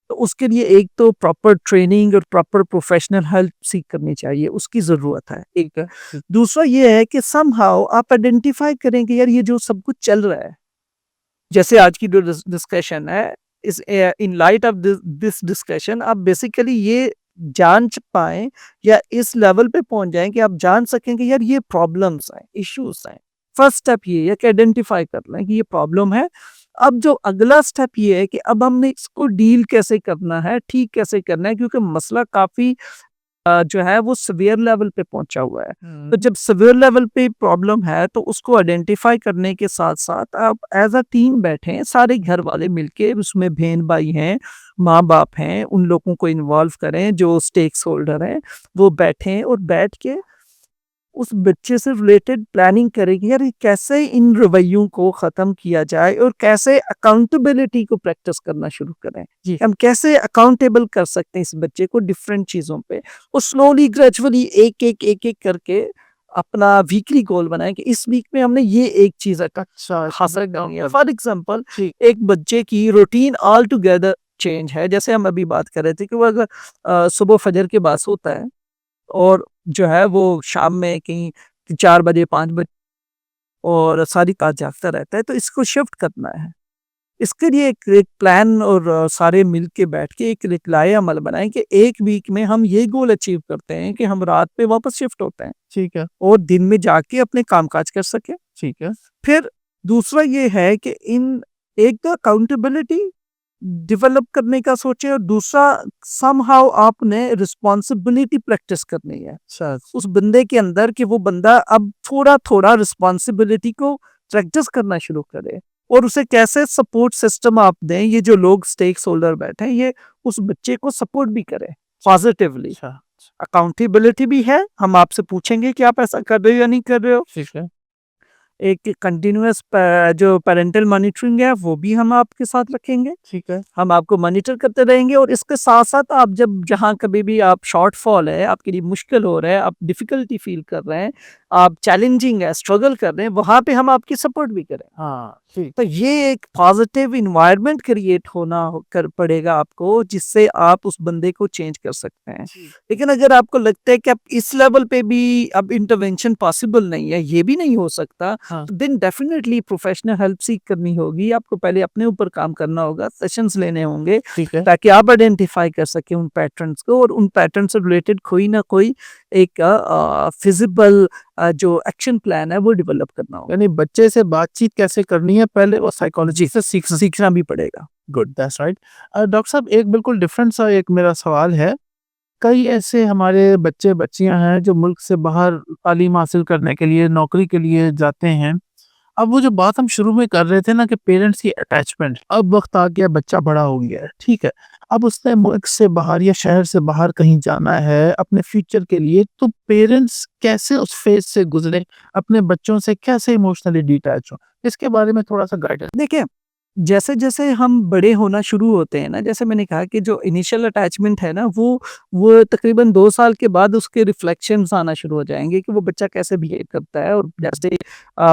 तो उसके लिए एक तो प्रॉपर ट्रेनिंग और प्रॉपर प्रोफेशनल हेल्प सीख करनी चाहिए, उसकी ज़रूरत है, एक। ठीक। दूसरा ये है कि समहाउ आप आइडेंटिफ़ाई करें कि यार ये जो सब कुछ चल रहा है, जैसे आज की जो डिस्कशन है, इस in light of this discussion आप बेसिकली ये जान पाएँ या इस लेवल पे पहुँच जाएँ कि आप जान सकें कि यार ये प्रॉब्लम्स हैं, इश्यूज़ हैं। फर्स्ट स्टेप ये है कि आइडेंटिफ़ाई कर लें कि ये प्रॉब्लम है। अब जो अगला स्टेप ये है कि अब हमने इसको डील कैसे करना है, ठीक कैसे करना है, क्योंकि मसला काफ़ी जो है वो सीवियर लेवल पे पहुंचा हुआ है। तो जब सीवियर लेवल पे प्रॉब्लम है तो उसको आइडेंटिफाई करने के साथ-साथ आप एज़ अ टीम बैठें, सारे घर वाले मिलके, उसमें बहन-भाई हैं, माँ-बाप हैं, उन लोगों को इन्वॉल्व करें जो स्टेक्स होल्डर हैं, वो बैठें और बैठ के उस बच्चे से रिलेटेड प्लानिंग करें कि यार ये कैसे इन रवैयों को ख़त्म किया जाए और कैसे अकाउंटेबिलिटी को प्रैक्टिस करना शुरू करें। जी। हम कैसे अकाउंटेबल कर सकते हैं इस बच्चे को डिफरेंट चीज़ों पे और स्लोली ग्रेजुअली एक-एक करके अपना वीकली गोल बनाएँ कि इस वीक में हमने ये एक चीज़ अच्छा, हासिल करनी है। फॉर एग्ज़ाम्पल ठीक। एक बच्चे की रूटीन ऑल टुगेदर चेंज है। जैसे हम अभी बात कर रहे थे कि वो अगर सुबह फजर के बाद सोता है और जो है वो शाम में कहीं 4 बजे 5 बजे और सारी रात जागता रहता है, तो इसको शिफ्ट करना है। इसके लिए एक एक प्लान और सारे मिल के बैठ के एक लिखलाए अमल बनाएँ कि 1 वीक में हम ये गोल अचीव करते हैं कि हम रात पे वापस शिफ्ट होते हैं ठीक है, और दिन में जाके अपने काम-काज कर सकें। ठीक है। फिर दूसरा ये है कि इन एक तो अकाउंटेबिलिटी डेवलप करने का सोचें और दूसरा समहाउ आपने रिस्पॉन्सिबिलिटी प्रैक्टिस करनी है अच्छा, उस बंदे के अंदर कि वो बंदा अब थोड़ा-थोड़ा रिस्पॉन्सिबिलिटी को प्रैक्टिस करना शुरू करे और उसे कैसे सपोर्ट सिस्टम आप दें, ये जो लोग स्टेक्स होल्डर बैठे हैं, ये उस बच्चे को सपोर्ट भी करें पॉजिटिवली। अच्छा, अकाउंटेबिलिटी भी है, हम आपसे पूछेंगे कि आप ऐसा कर रहे हो या नहीं कर रहे हो। ठीक है, एक कंटिन्यूअस जो पैरेंटल मॉनिटरिंग है वो भी हम आपके साथ रखेंगे। ठीक है। हम आपको मॉनिटर करते रहेंगे और इसके साथ-साथ आप जब जहाँ कभी भी आप शॉर्टफॉल है, आपके लिए मुश्किल हो रहा है, आप डिफ़िकल्टी फ़ील कर रहे हैं, आप चैलेंजिंग है, स्ट्रगल कर रहे हैं, वहाँ पे हम आपकी सपोर्ट भी करें। हाँ, ठीक। तो ये एक पॉजिटिव एनवायरनमेंट क्रिएट होना कर पड़ेगा आपको जिससे आप उस बंदे को चेंज कर सकते हैं। जी। लेकिन अगर आपको लगता है कि अब इस लेवल पे भी अब इंटरवेंशन पॉसिबल नहीं है, ये भी नहीं हो सकता, हाँ, तो then definitely professional help seek करनी होगी। आपको पहले अपने ऊपर काम करना होगा, सेशंस लेने होंगे ठीक है। ताकि आप आइडेंटिफाई कर सकें उन पैटर्न्स को और उन पैटर्न से रिलेटेड कोई ना कोई एक फिजिबल जो एक्शन प्लान है वो डेवलप करना होगा। यानी बच्चे से बातचीत कैसे करनी है पहले वो साइकोलॉजी से सीखना भी पड़ेगा। Good that's right. डॉक्टर साहब एक बिल्कुल डिफरेंट सा एक मेरा सवाल है। कई ऐसे हमारे बच्चे बच्चियां हैं जो मुल्क से बाहर तालीम हासिल करने के लिए नौकरी के लिए जाते हैं। अब वो जो बात हम शुरू में कर रहे थे ना कि पेरेंट्स की अटैचमेंट, अब वक्त आ गया, बच्चा बड़ा हो गया है, ठीक है। अब उसने मुल्क से बाहर या शहर से बाहर कहीं जाना है अपने फ्यूचर के लिए, तो पेरेंट्स कैसे उस फेज से गुजरे, अपने बच्चों से कैसे इमोशनली डिटैच हो, इसके बारे में थोड़ा सा गाइडेंस। देखिए जैसे-जैसे हम बड़े होना शुरू होते हैं ना, जैसे मैंने कहा कि जो इनिशियल अटैचमेंट है ना, वो तकरीबन 2 साल के बाद उसके रिफ्लेक्शंस आना शुरू हो जाएँगे कि वो बच्चा कैसे बिहेव करता है और कैसे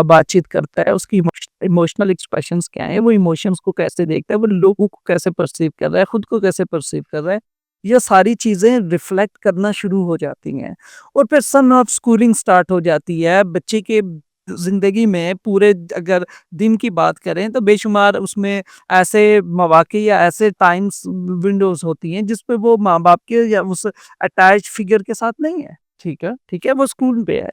बातचीत करता है, उसकी इमोशनल एक्सप्रेशंस क्या हैं, वो इमोशंस को कैसे देखता है, वो लोगों को कैसे पर्सीव कर रहा है, खुद को कैसे पर्सीव कर रहा है। ये सारी चीज़ें रिफ्लेक्ट करना शुरू हो जाती हैं और फिर सम ऑफ स्कूलिंग स्टार्ट हो जाती है। बच्चे के ज़िंदगी में पूरे अगर दिन की बात करें तो बेशुमार उसमें ऐसे मौक़े या ऐसे टाइम्स विंडोज़ होती हैं जिस पे वो माँ-बाप के या उस अटैच्ड फिगर के साथ नहीं है, ठीक है। ठीक है? वो स्कूल पे है,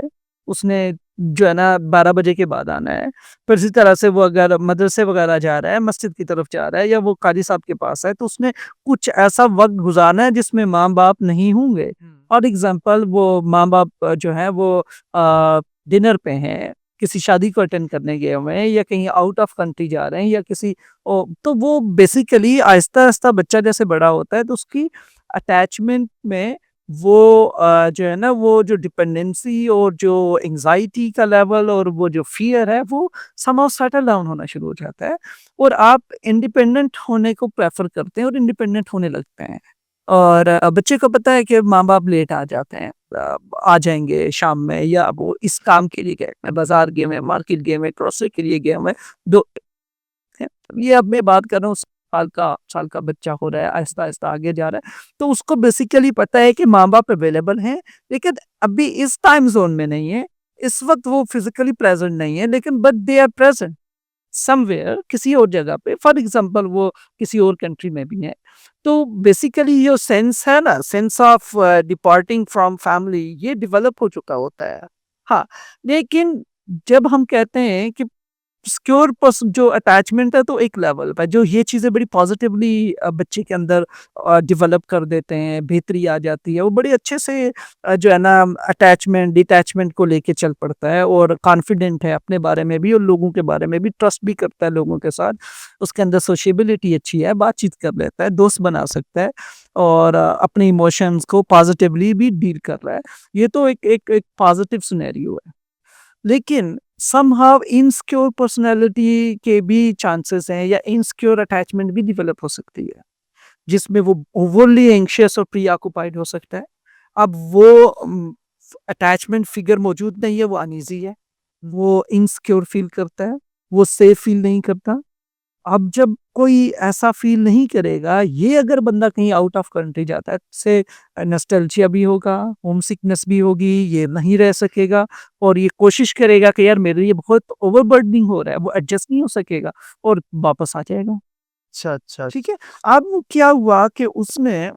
उसने जो है ना 12 बजे के बाद आना है। फिर इसी तरह से वो अगर मदरसे वग़ैरह जा रहा है, मस्जिद की तरफ जा रहा है या वो काजी साहब के पास है तो उसने कुछ ऐसा वक़्त गुज़ारना है जिसमें माँ-बाप नहीं होंगे। हुँ। फॉर एग्ज़ाम्पल वो माँ-बाप जो हैं वो डिनर पे हैं, किसी शादी को अटेंड करने गए हुए हैं या कहीं आउट ऑफ कंट्री जा रहे हैं या किसी तो वो बेसिकली आहिस्ता-आहिस्ता बच्चा जैसे बड़ा होता है तो उसकी अटैचमेंट में वो जो है ना वो जो डिपेंडेंसी और जो एंग्ज़ायटी का लेवल और वो जो फ़ियर है वो समहाउ सेटल डाउन होना शुरू हो जाता है और आप इंडिपेंडेंट होने को प्रेफ़र करते हैं और इंडिपेंडेंट होने लगते हैं। और बच्चे को पता है कि माँ-बाप लेट आ जाते हैं। आ जाएँगे शाम में या वो इस काम के लिए गए हैं, बाज़ार गए हुए हैं, मार्केट गए हुए हैं, ग्रोसरी के लिए गए हुए हैं। दो हैं, ये अब मैं बात कर रहा हूँ साल का बच्चा हो रहा है, आहिस्ता-आहिस्ता आगे जा रहा है। तो उसको बेसिकली पता है कि माँ-बाप अवेलेबल हैं, लेकिन अभी इस टाइम ज़ोन में नहीं है। इस वक़्त वो फिज़िकली प्रेज़ेंट नहीं है, लेकिन but they are present somewhere किसी और जगह पे। फॉर एग्ज़ाम्पल वो किसी और कंट्री में भी है। तो बेसिकली ये सेंस है ना, sense of departing from family ये डेवलप हो चुका होता है। हाँ, लेकिन जब हम कहते हैं कि सिक्योर जो अटैचमेंट है तो एक लेवल पे जो ये चीज़ें बड़ी पॉजिटिवली बच्चे के अंदर डेवलप कर देते हैं, बेहतरी आ जाती है। वो बड़े अच्छे से जो है ना अटैचमेंट, डिटैचमेंट को लेके चल पड़ता है और कॉन्फिडेंट है अपने बारे में भी और लोगों के बारे में भी, ट्रस्ट भी करता है लोगों के साथ। उसके अंदर सोशेबिलिटी अच्छी है, बातचीत कर लेता है, दोस्त बना सकता है और अपने इमोशंस को पॉजिटिवली भी डील कर रहा है। ये तो एक पॉजिटिव सिनेरियो है। लेकिन समहाउ इनसिक्योर पर्सनैलिटी के भी चांसेस हैं या इनसिक्योर अटैचमेंट भी डेवलप हो सकती है, जिसमें वो ओवरली एंग्ज़ियस और प्रीऑक्युपाइड हो सकता है। अब वो अटैचमेंट फिगर मौजूद नहीं है, वो अनईज़ी है, वो इनसिक्योर फ़ील करता है, वो सेफ फ़ील नहीं करता। अब जब कोई ऐसा फ़ील नहीं करेगा, ये अगर बंदा कहीं आउट ऑफ कंट्री जाता है, से नॉस्टैल्जिया भी होगा, होम सिकनेस भी होगी, ये नहीं रह सकेगा और ये कोशिश करेगा कि यार मेरे लिए बहुत ओवरबर्डनिंग हो रहा है, वो एडजस्ट नहीं हो सकेगा और वापस आ जाएगा। अच्छा, अच्छा। ठीक है? अब क्या हुआ कि उसने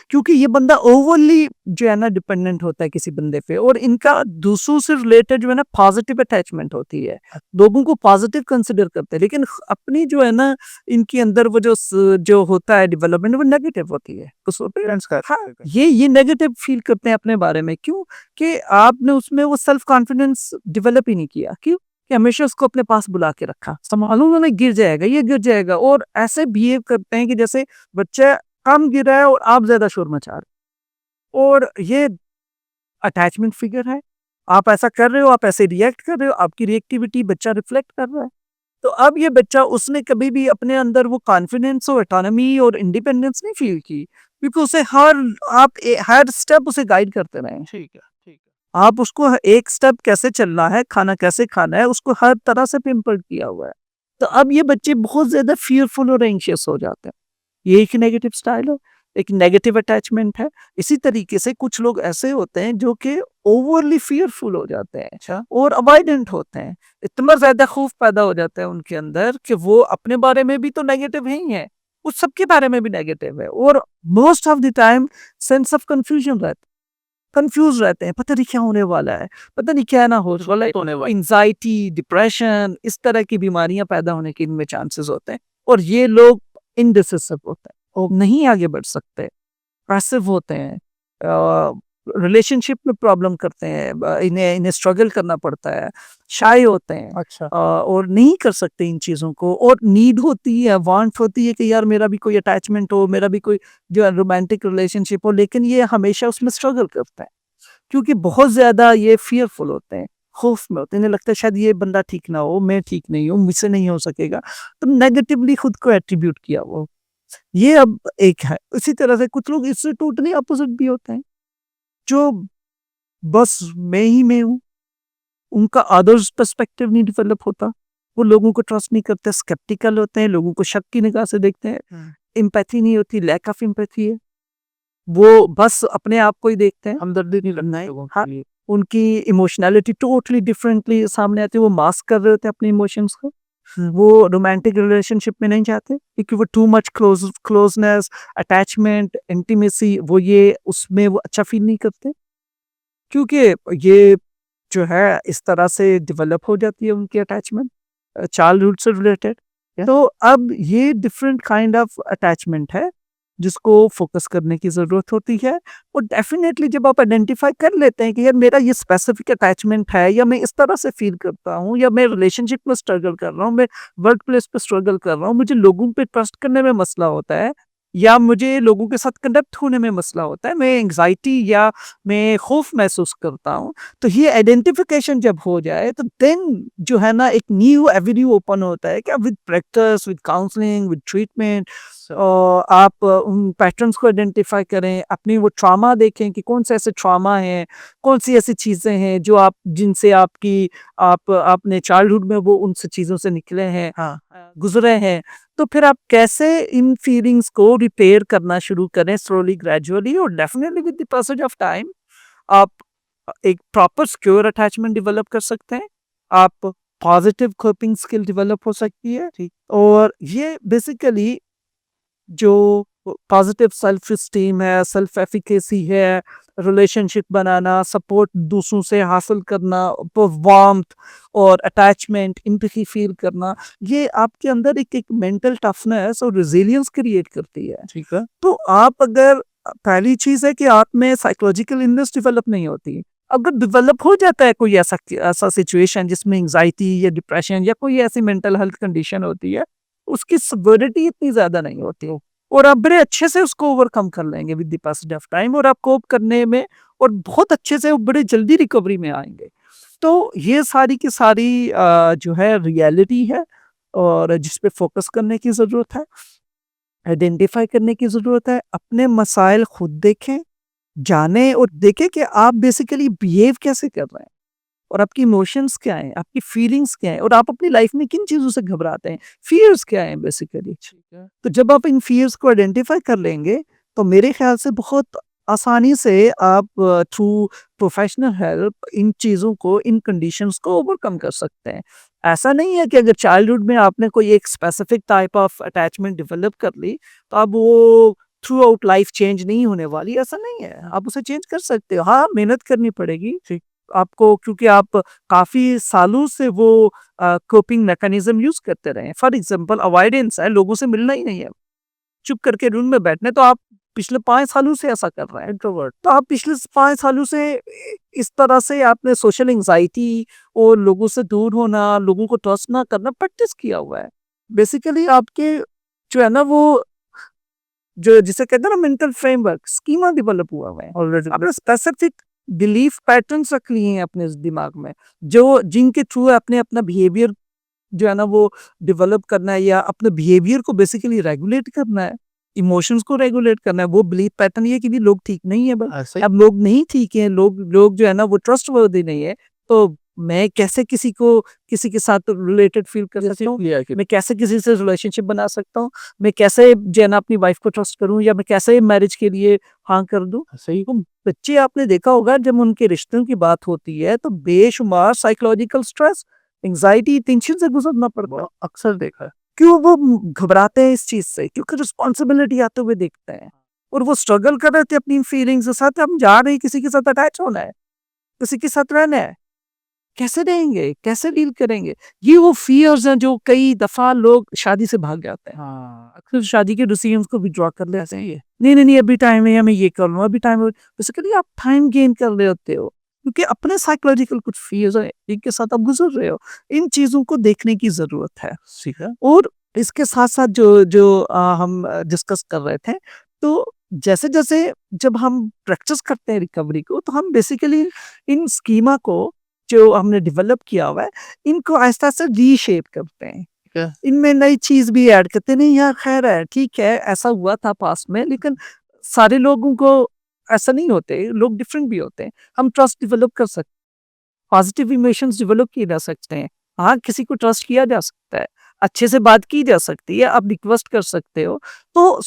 क्योंकि ये बंदा ओवरली जो है ना डिपेंडेंट होता है किसी बंदे पे और इनका दूसरों से रिलेटेड जो है ना पॉजिटिव अटैचमेंट होती है। लोगों को पॉजिटिव कंसिडर करते हैं लेकिन अपनी जो है ना इनके अंदर वो जो होता है डेवलपमेंट वो नेगेटिव होती है। तो पेरेंट्स का हाँ, ये नेगेटिव फील करते हैं अपने बारे में क्यों? कि आपने उसमें वो सेल्फ कॉन्फिडेंस डेवलप ही नहीं किया। क्यों? कि हमेशा उसको अपने पास बुला के रखा। संभालो ना गिर जाएगा, ये गिर जाएगा और ऐसे बिहेव करते हैं कि जैसे बच्चा कम गिरा है और आप ज़्यादा शोर मचा रहे हो और ये अटैचमेंट फिगर है। आप ऐसा कर रहे हो, आप ऐसे रिएक्ट कर रहे हो, आपकी रिएक्टिविटी बच्चा रिफ्लेक्ट कर रहा है। तो अब ये बच्चा उसने कभी भी अपने अंदर वो कॉन्फिडेंस और ऑटोनॉमी और इंडिपेंडेंस नहीं फ़ील की क्योंकि उसे हर स्टेप उसे गाइड करते रहे हैं। ठीक है, ठीक है। आप उसको एक स्टेप कैसे चलना है, खाना कैसे खाना है, उसको हर तरह से पैम्पर्ड किया हुआ है। तो अब ये बच्चे बहुत ज़्यादा फ़ियरफुल और एंग्ज़ियस हो जाते हैं। ये एक नेगेटिव स्टाइल है, एक नेगेटिव अटैचमेंट है। इसी तरीके से कुछ लोग ऐसे होते हैं जो कि ओवरली फ़ियरफुल हो जाते हैं अच्छा। और अवॉइडेंट होते हैं। इतना ज़्यादा खौफ़ पैदा हो जाता है उनके अंदर कि वो अपने बारे में भी तो नेगेटिव है ही है, वो सबके बारे में भी नेगेटिव है और most of the time sense of confusion रहता है। कन्फ्यूज़ रहते हैं, पता नहीं क्या होने वाला है, पता नहीं क्या ना हो वाला है। होने वाला एंग्ज़ायटी, डिप्रेशन इस तरह की बीमारियाँ पैदा होने के इनमें चांसेस होते हैं और ये लोग इंडिसिसिव होते हैं, वो नहीं आगे बढ़ सकते, पैसिव होते हैं, रिलेशनशिप में प्रॉब्लम करते हैं, इन्हें इन्हें स्ट्रगल करना पड़ता है, शाय होते हैं अच्छा। और नहीं कर सकते इन चीज़ों को और नीड होती है, वांट होती है कि यार मेरा भी कोई अटैचमेंट हो, मेरा भी कोई जो है रोमांटिक रिलेशनशिप हो, लेकिन ये हमेशा उसमें स्ट्रगल करते हैं। क्योंकि बहुत ज़्यादा ये फ़ियरफुल होते हैं। खौफ में होते हैं, इन्हें लगता है शायद ये बंदा ठीक ना हो, मैं ठीक नहीं हूँ, मुझसे नहीं हो सकेगा, तो नेगेटिवली खुद को एट्रीब्यूट किया वो। ये अब एक है। इसी तरह से कुछ लोग इससे टोटली अपोज़िट भी होते हैं, जो बस मैं ही मैं हूँ, उनका अदर्स पर्सपेक्टिव नहीं डेवलप होता, वो लोगों को ट्रस्ट नहीं करते, स्केप्टिकल होते हैं, लोगों को शक की निगाह से देखते हैं, एम्पैथी नहीं होती, लैक ऑफ एम्पैथी है। वो बस अपने आप को ही देखते हैं। हमदर्दी नहीं लगती नहीं, लोगों हाँ, के लिए। उनकी इमोशनैलिटी टोटली डिफरेंटली सामने आती है, वो मास्क कर रहे होते हैं अपने इमोशंस को। वो रोमांटिक रिलेशनशिप में नहीं जाते क्योंकि वो too much closeness, attachment, intimacy वो ये उसमें वो अच्छा फील नहीं करते क्योंकि ये जो है इस तरह से डेवलप हो जाती है उनकी अटैचमेंट चाइल्डहुड से रिलेटेड। तो अब ये डिफरेंट काइंड ऑफ अटैचमेंट है जिसको फोकस करने की ज़रूरत होती है। और डेफिनेटली जब आप आइडेंटिफाई कर लेते हैं कि यार मेरा ये स्पेसिफिक अटैचमेंट है या मैं इस तरह से फील करता हूँ या मैं रिलेशनशिप में स्ट्रगल कर रहा हूँ, मैं वर्क प्लेस पे स्ट्रगल कर रहा हूँ, मुझे लोगों पे ट्रस्ट करने में मसला होता है या मुझे लोगों के साथ कनेक्ट होने में मसला होता है, मैं एंग्जाइटी या मैं खौफ महसूस करता हूँ, तो ये आइडेंटिफिकेशन जब हो जाए तो देन जो है ना एक न्यू एवेन्यू ओपन होता है क्या with practice, with counselling, with treatment. आप उन पैटर्न्स को आइडेंटिफाई करें, अपनी वो ट्रॉमा देखें कि कौन से ऐसे ट्रॉमा हैं, कौन सी ऐसी चीज़ें हैं जो आप जिनसे आपकी आप अपने चाइल्डहुड में वो उन चीज़ों से निकले हैं, गुजरे हैं। तो फिर आप कैसे इन फीलिंग्स को रिपेयर करना शुरू करें स्लोली ग्रेजुअली और definitely with the passage of time आप एक प्रॉपर सिक्योर अटैचमेंट डेवलप कर सकते हैं। आप पॉजिटिव कोपिंग स्किल डेवलप हो सकती है। ठीक। और ये बेसिकली जो पॉजिटिव सेल्फ एस्टीम है, सेल्फ एफिकेसी है, रिलेशनशिप बनाना, सपोर्ट दूसरों से हासिल करना, वार्मथ और अटैचमेंट, एम्पैथी फील करना, ये आपके अंदर एक मेंटल टफनेस और रेजिलियंस क्रिएट करती है। ठीक है। तो आप अगर पहली चीज़ है कि आप में साइकोलॉजिकल इलनेस डेवलप नहीं होती। अगर डेवलप हो जाता है कोई ऐसा ऐसा सिचुएशन जिसमें एंग्जायटी या डिप्रेशन या कोई ऐसी मेंटल हेल्थ कंडीशन होती है, उसकी सेवेरिटी इतनी ज़्यादा नहीं होती है और आप बड़े अच्छे से उसको ओवरकम कर लेंगे with the passage of time और आप कोप करने में और बहुत अच्छे से बड़े जल्दी रिकवरी में आएँगे। तो ये सारी की सारी जो है रियलिटी है और जिस पे फोकस करने की ज़रूरत है। आइडेंटिफाई करने की ज़रूरत है, अपने मसाइल खुद देखें, जानें और देखें कि आप बेसिकली बिहेव कैसे कर रहे हैं और आपकी इमोशंस क्या हैं, आपकी फीलिंग्स क्या हैं और आप अपनी लाइफ में किन चीज़ों से घबराते हैं, फियर्स क्या हैं बेसिकली। ठीक है। तो जब आप इन फियर्स को आइडेंटिफाई कर लेंगे, तो मेरे ख्याल से बहुत आसानी से आप थ्रू प्रोफेशनल हेल्प इन चीज़ों को, इन कंडीशंस को ओवरकम कर सकते हैं। ऐसा नहीं है कि अगर चाइल्डहुड में आपने कोई एक specific type of attachment develop कर ली, तो अब वो थ्रू आउट लाइफ चेंज नहीं होने वाली, ऐसा नहीं है। आप उसे चेंज कर सकते हो। हाँ, मेहनत करनी पड़ेगी ठीक। आपको क्योंकि आप काफ़ी सालों से वो कोपिंग मैकेनिज़्म यूज़ करते रहे हैं। फॉर एग्ज़ाम्पल अवॉइडेंस है, लोगों से मिलना ही नहीं है। चुप करके रूम में बैठना है, तो आप पिछले 5 सालों से ऐसा कर रहे हैं इंट्रोवर्ट। तो आप पिछले 5 सालों से इस तरह से आपने सोशल एंग्ज़ायटी और लोगों से दूर होना, लोगों को ट्रस्ट ना करना प्रैक्टिस किया हुआ है। बेसिकली आपके जो है ना वो जो जिसे कहते हैं ना मेंटल फ्रेमवर्क, स्कीमा डेवलप हुआ है ऑलरेडी। आपने स्पेसिफिक बिलीफ पैटर्न्स रख लिए हैं अपने दिमाग में, जो जिनके थ्रू आपने अपना बिहेवियर जो है ना वो डेवलप करना है या अपने बिहेवियर को बेसिकली रेगुलेट करना है, इमोशंस को रेगुलेट करना है। वो बिलीफ पैटर्न ये है कि भी लोग ठीक नहीं है बस। ऐसा ही। अब लोग नहीं ठीक हैं, लोग लोग जो है ना वो ट्रस्टवर्दी नहीं है, तो मैं कैसे किसी को किसी के साथ रिलेटेड फील कर सकता हूँ? मैं कैसे किसी से रिलेशनशिप बना सकता हूँ? मैं कैसे जो है ना अपनी वाइफ को ट्रस्ट करूँ या मैं कैसे मैरिज के लिए हाँ कर दूँ? सही। तो बच्चे आपने देखा होगा जब उनके रिश्तों की बात होती है तो बेशुमार साइकोलॉजिकल स्ट्रेस, एंग्जायटी, टेंशन से गुजरना पड़ता है। अक्सर देखा है। क्यों वो घबराते हैं इस चीज़ से? क्योंकि रिस्पॉन्सिबिलिटी आते हुए देखते हैं और वो स्ट्रगल कर रहे थे अपनी फीलिंग्स के साथ। हम जा रहे हैं किसी के साथ अटैच होना है, किसी के साथ रहना है। कैसे रहेंगे? कैसे डील करेंगे? ये वो फ़ियर्स हैं जो कई दफ़ा लोग शादी से भाग जाते हैं। हाँ। अक्सर शादी के डिसीजंस को विथड्रॉ कर लेते हैं। नहीं, नहीं, नहीं अभी टाइम है या मैं ये कर लूँ, अभी टाइम है। बेसिकली आप टाइम गेन कर रहे होते हो क्योंकि अपने साइकोलॉजिकल कुछ फ़ियर्स हैं जिनके साथ आप गुज़र रहे हो। इन चीज़ों को देखने की ज़रूरत है। ठीक है। और इसके साथ-साथ जो जो हम डिस्कस कर रहे थे, तो जैसे-जैसे जब हम प्रैक्टिस करते हैं रिकवरी को, तो हम बेसिकली इन स्कीमा को जो हमने डेवलप किया हुआ है, इनको आहिस्ता-आहिस्ता रीशेप करते हैं। ठीक है। इनमें नई चीज़ भी ऐड करते हैं, नहीं यार ख़ैर है, ठीक है, ऐसा हुआ था पास्ट में, लेकिन सारे लोगों को ऐसा नहीं होते, लोग डिफरेंट भी होते हैं। हम ट्रस्ट डेवलप कर सकते हैं, पॉजिटिव इमोशंस डेवलप किए जा सकते हैं। हाँ, किसी को ट्रस्ट किया जा सकता है, अच्छे से बात की जा सकती है, आप रिक्वेस्ट कर सकते हो, तो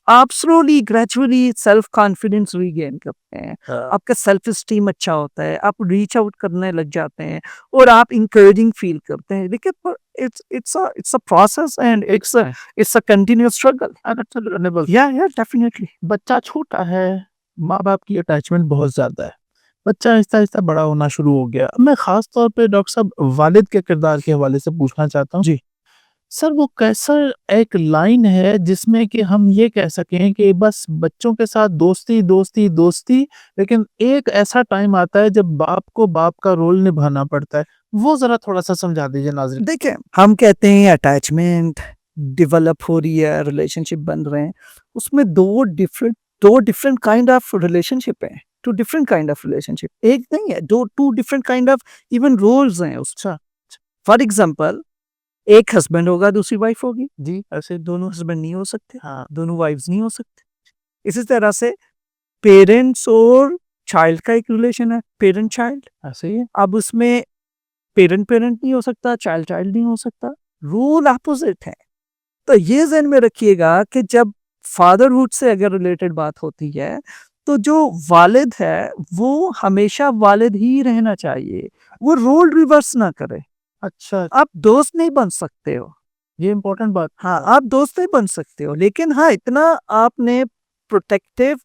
आप slowly gradually self confidence regain करते हैं, आपका सेल्फ स्टीम अच्छा होता है, आप रीच आउट करने लग जाते हैं और आप इंकरेजिंग फील करते हैं। देखिए, it's a process and it's a continuous struggle. Unacceptable. या डेफिनेटली। बच्चा छोटा है, माँ-बाप की अटैचमेंट बहुत ज़्यादा है। बच्चा आहिस्ता-आहिस्ता बड़ा होना शुरू हो गया। मैं ख़ास तौर पे डॉक्टर साहब वालिद के किरदार के हवाले से पूछना चाहता हूँ। जी। सर वो कैसा एक लाइन है जिसमें कि हम ये कह सकें कि बस बच्चों के साथ दोस्ती, दोस्ती, दोस्ती, लेकिन एक ऐसा टाइम आता है जब बाप को बाप का रोल निभाना पड़ता है। वो ज़रा थोड़ा-सा समझा दीजिए नाज़रीन। देखिए, हम कहते हैं अटैचमेंट डेवलप हो रही है, रिलेशनशिप बन रहे हैं, उसमें 2 डिफरेंट काइंड ऑफ रिलेशनशिप हैं, 2 डिफरेंट काइंड ऑफ रिलेशनशिप, एक नहीं है, 2 different kind of even roles हैं उसमें। फॉर एग्ज़ाम्पल, एक हस्बैंड होगा, दूसरी वाइफ होगी। जी। ऐसे दोनों हस्बैंड नहीं हो सकते, हाँ। दोनों वाइफ्स नहीं हो सकते। इसी तरह से पेरेंट्स और चाइल्ड का एक रिलेशन है, पेरेंट चाइल्ड। ऐसे ही है। अब उसमें पेरेंट पेरेंट नहीं हो सकता, चाइल्ड चाइल्ड नहीं हो सकता, रूल अपोजिट है। तो ये ज़हन में रखिएगा कि जब फादरहुड से अगर रिलेटेड बात होती है, तो जो वालिद है, वो हमेशा वालिद ही रहना चाहिए, वो रोल रिवर्स ना करे। अच्छा, आप दोस्त नहीं बन सकते हो। ये इम्पोर्टेंट बात। हाँ, आप दोस्त नहीं बन सकते हो, लेकिन हाँ, इतना आपने प्रोटेक्टिव,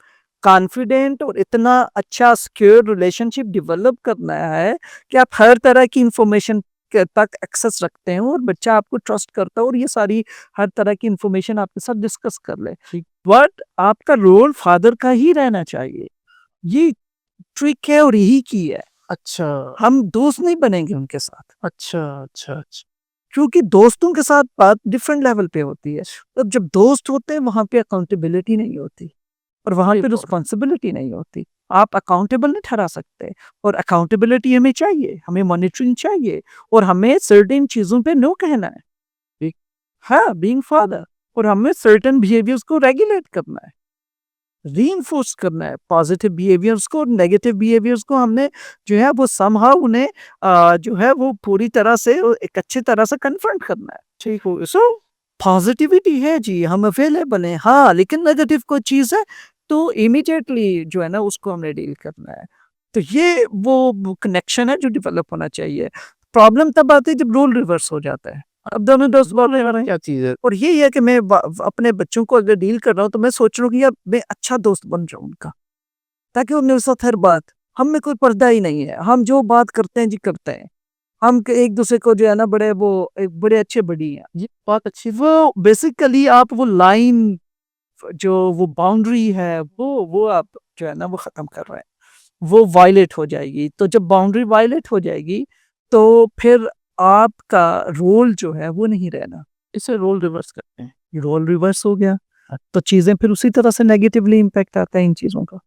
कॉन्फिडेंट और इतना अच्छा सिक्योर रिलेशनशिप डेवलप करना है कि आप हर तरह की इंफॉर्मेशन तक एक्सेस रखते हो और बच्चा आपको ट्रस्ट करता है और ये सारी हर तरह की इंफॉर्मेशन आपके साथ डिस्कस कर ले। ठीक। बट आपका रोल फादर का ही रहना चाहिए। ये ट्रिक है और यही की है। अच्छा, हम दोस्त नहीं बनेंगे उनके साथ, अच्छा, अच्छा, अच्छा। क्योंकि दोस्तों के साथ बात डिफरेंट लेवल पे होती है। तब जब दोस्त होते हैं वहां पे अकाउंटेबिलिटी नहीं होती और वहां पे बिल्कुल। रिस्पॉन्सिबिलिटी नहीं होती। आप अकाउंटेबल नहीं ठहरा सकते और अकाउंटेबिलिटी हमें चाहिए, हमें मॉनिटरिंग चाहिए और हमें सर्टेन चीजों पे नो कहना है। ठीक। हाँ, बीइंग फादर, और हमें सर्टेन बिहेवियर्स को रेगुलेट करना है, रीइंफोर्स करना है, पॉजिटिव बिहेवियर्स को और नेगेटिव बिहेवियर्स को हमने जो है वो समहाउ उन्हें जो है वो पूरी तरह से एक अच्छी तरह से कन्फ्रंट करना है। ठीक हो। सो पॉजिटिविटी है जी, हम अवेलेबल हैं, हाँ, लेकिन नेगेटिव कोई चीज़ है तो इमीडिएटली जो है ना उसको हमने डील करना है। तो ये वो कनेक्शन है जो डेवलप होना चाहिए। प्रॉब्लम तब आती है जब रोल रिवर्स हो जाता है। अब दोनों दोस्त बोल रहे हैं क्या चीज़ है? और यही है कि मैं अपने बच्चों को अगर डील कर रहा हूँ तो मैं सोच रहा हूँ कि यार मैं अच्छा दोस्त बन जाऊँ उनका, ताकि वो मेरे साथ हर बात, हम में कोई पर्दा ही नहीं है, हम जो बात करते हैं जी करते हैं, हम एक दूसरे को जो है ना बड़े वो एक बड़े अच्छे बड़ी हैं। ये बात अच्छी। वो बेसिकली आप वो लाइन जो वो बाउंड्री है वो आप जो है ना वो ख़त्म कर रहे हैं, वो वायलेट हो जाएगी। तो जब बाउंड्री वायलेट हो जाएगी तो फिर आपका रोल जो है वो नहीं रहना, इसे रोल रिवर्स करते हैं। ये रोल रिवर्स हो गया, तो चीज़ें फिर उसी तरह से नेगेटिवली इम्पैक्ट आता है इन चीज़ों का।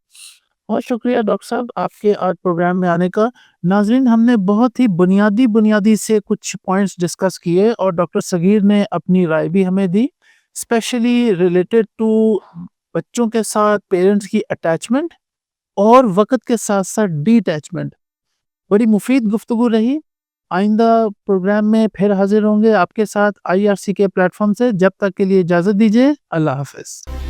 बहुत शुक्रिया डॉक्टर साहब आपके आज प्रोग्राम में आने का। नाज़रीन हमने बहुत ही बुनियादी से कुछ पॉइंट्स डिस्कस किए और डॉक्टर सगीर ने अपनी राय भी हमें दी, स्पेशली रिलेटेड टू बच्चों के साथ पेरेंट्स की अटैचमेंट और वक़्त के साथ-साथ डिटैचमेंट। बड़ी मुफ़ीद गुफ्तगू रही। आइंदा प्रोग्राम में फिर हाज़िर होंगे आपके साथ IRC के प्लेटफ़ॉर्म से। जब तक के लिए इजाज़त दीजिए। अल्लाह हाफ़िज़।